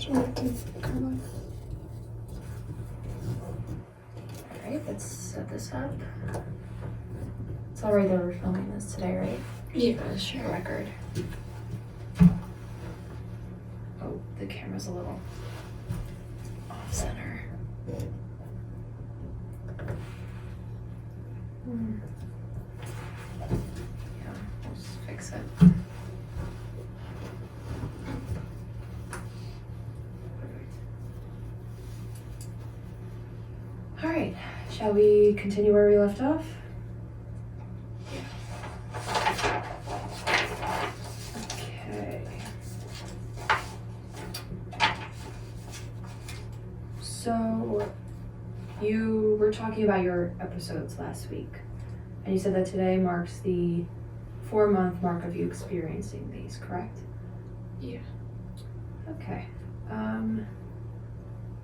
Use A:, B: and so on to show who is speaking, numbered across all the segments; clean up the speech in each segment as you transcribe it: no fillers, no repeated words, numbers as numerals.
A: Alright, let's set this up. It's alright that we're filming this today, right?
B: Yeah, sure.
A: Record. Oh, the camera's a little off center. Yeah, we'll just fix it. All right, shall we continue where we left off? Okay. So, you were talking about your episodes last week, and you said that today marks the 4-month mark of you experiencing these, correct?
B: Yeah.
A: Okay.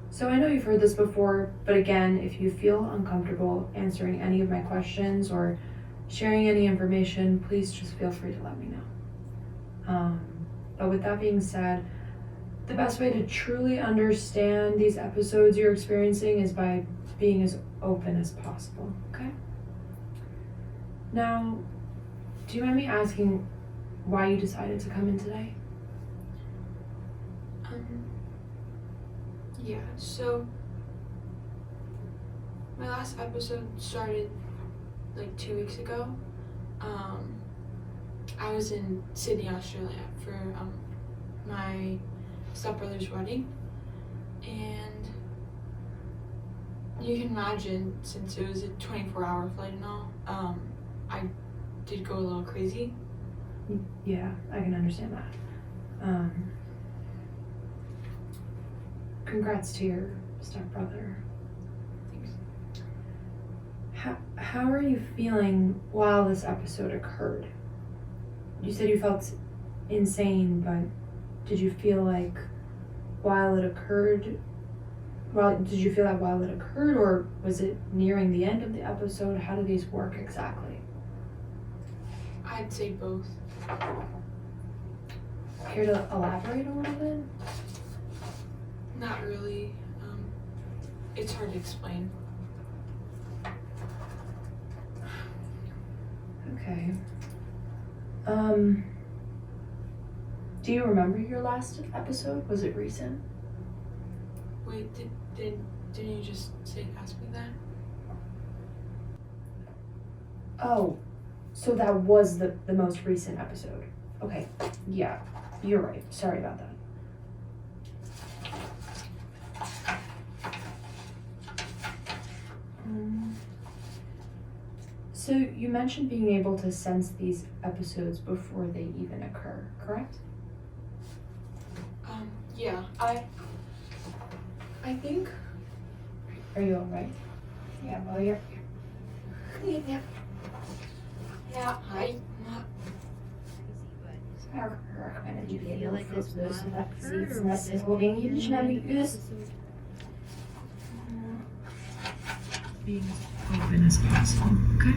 A: So I know you've heard this before, but again, if you feel uncomfortable answering any of my questions or sharing any information, please just feel free to let me know. But with that being said, the best way to truly understand these episodes you're experiencing is by being as open as possible, okay? Now, do you mind me asking why you decided to come in today?
B: Yeah, so my last episode started like 2 weeks ago. I was in Sydney, Australia for my stepbrother's wedding, and you can imagine, since it was a 24-hour flight and all, I did go a little crazy.
A: Yeah, I can understand that. Congrats to your stepbrother.
B: Thanks.
A: How are you feeling while this episode occurred? You said you felt insane, but did you feel like while it occurred, or was it nearing the end of the episode? How do these work exactly?
B: I'd say both.
A: Care to elaborate a little bit?
B: Not really. It's hard to explain.
A: Okay. Do you remember your last episode? Was it recent?
B: Wait, didn't you just ask me that?
A: Oh, so that was the most recent episode. Okay, yeah, you're right. Sorry about that. So you mentioned being able to sense these episodes before they even occur, correct?
B: Yeah, I think.
A: Are you all right? Yeah, well, you're.
B: Yeah. Yeah, I'm not.
A: Did you feel like this was holding you being as open as possible, okay?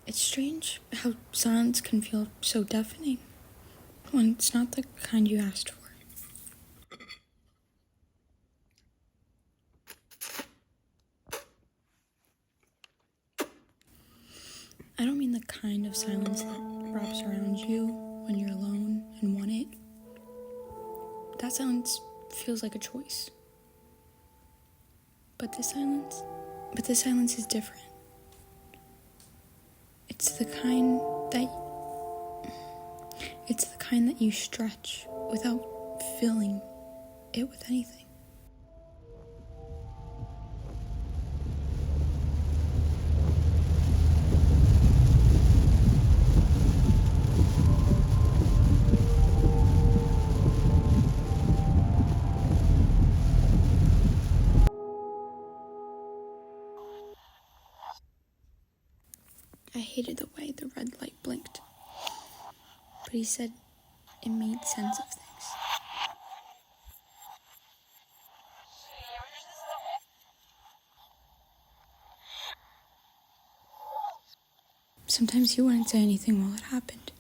C: It's strange how silence can feel so deafening when it's not the kind you asked for. I don't mean the kind of silence that wraps around you when you're alone and want it. That silence feels like a choice. But this silence is different. It's the kind that you stretch without filling it with anything. I hated the way the red light blinked, but he said it made sense of things. Sometimes he wouldn't say anything while it happened.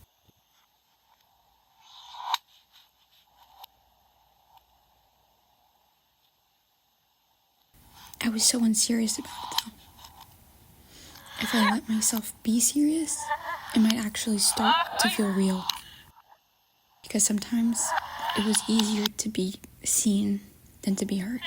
C: I was so unserious about it, though. If I let myself be serious, it might actually start to feel real. Because sometimes it was easier to be seen than to be heard.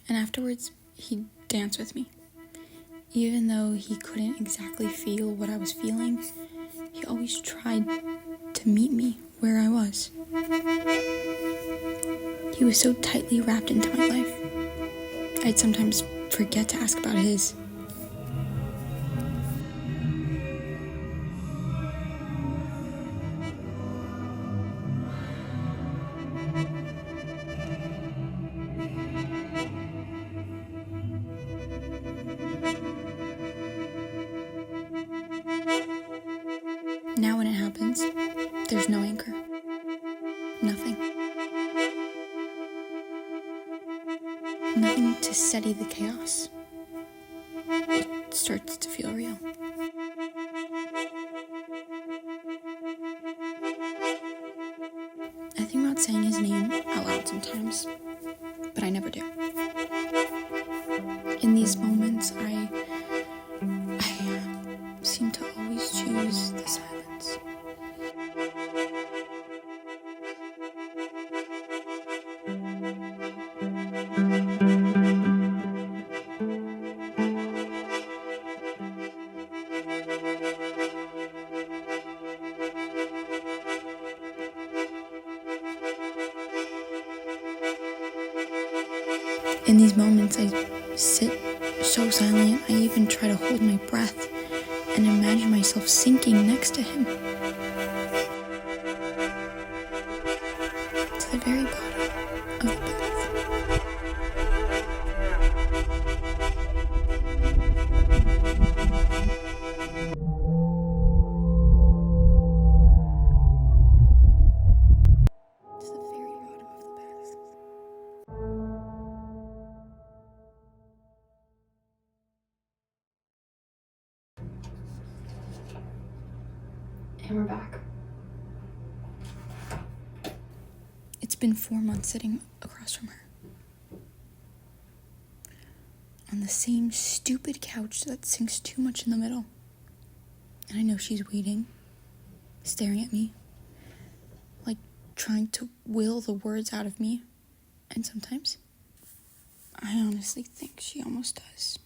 C: And afterwards, he'd dance with me. Even though he couldn't exactly feel what I was feeling, he always tried to meet me where I was. He was so tightly wrapped into my life, I'd sometimes forget to ask about his. Now when it happens, there's no anchor. Nothing. Nothing to steady the chaos. It starts to feel real. I think about saying his name out loud sometimes, but I never do. In these moments, I seem to always choose the silence. In these moments, I sit so silent, I even try to hold my breath and imagine myself sinking next to him. To the very bottom of the bath. To the very bottom of the bath.
A: And we're back.
C: It's been 4 months sitting across from her. On the same stupid couch that sinks too much in the middle. And I know she's waiting, staring at me, like trying to will the words out of me. And sometimes, I honestly think she almost does.